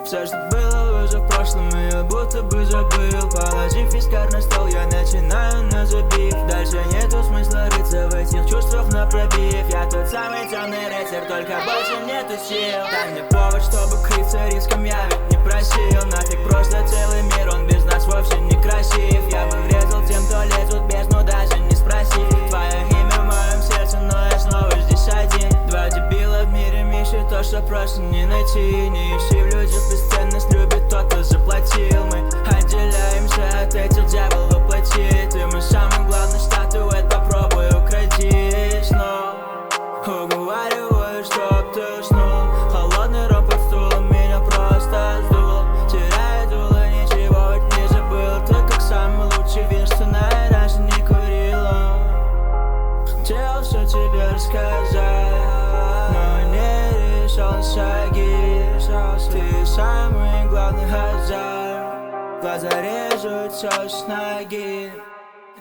Все, что было уже в прошлом, я будто бы забыл. Положив искар на стол, я начинаю на забив. Дальше нету смысла рыться в этих чувствах на пробив. Я тот самый темный рыцарь, только больше нету сил. Дай мне повод, чтобы крыться риском, я ведь не просил. Нафиг просто целый мир, он без нас вовсе не красив. Я бы врезал тем, кто лезут в бездну, даже не спросив. Твое имя в моем сердце, но я снова здесь один. Два дебила в мире ищут то, что просто не найти. Не ищи в людях бесценность, любит тот, кто заплатил. Мы отделяемся от этих дьявол воплоти. Ты мой самый главный статуэт, попробуй укради снова. Уговариваю, чтоб ты уснул. Холодный ром под стулом меня просто сдул. Теряю дуло, ничего ведь не забыл. Ты как самый лучший вин, что я раньше не курила. Хотел все тебе рассказать, но не решал шаги. Ты самый главный хозяин. Глаза режут все с ноги.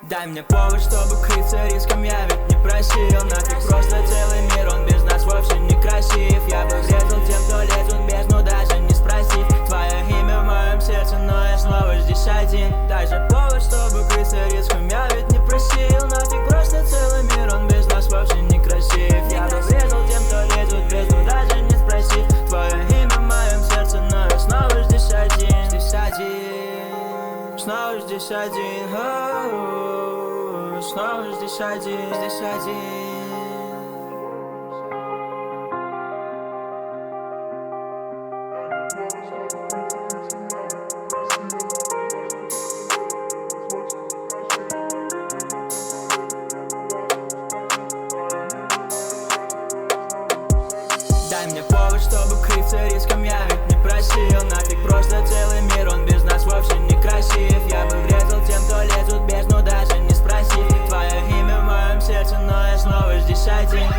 Дай мне повод, чтобы крыться риском, я ведь не просил. Нафиг просто целый мир, он без нас вовсе не красив. Я бы врезал тем, кто лезут в бездну, даже не спросив. Твое имя в моем сердце, но я снова здесь один. Дай же повод, чтобы крыться риском, я ведь не просил. Нафиг просто целый мир, он без нас вовсе не красив. Я бы врезал тем, кто лезут в бездну, даже не спросив. Твое имя в моем сердце, но я снова здесь один. Здесь один, снова здесь один. Снова здесь один, здесь один. Дай мне повод, чтобы крыться риском, я ведь не просил. Нафиг просто целый мир, он без нас вовсе не красив. Я бы врезал тем, кто лезут в бездну, даже не спросив. Твое имя в моем сердце, но я снова здесь один.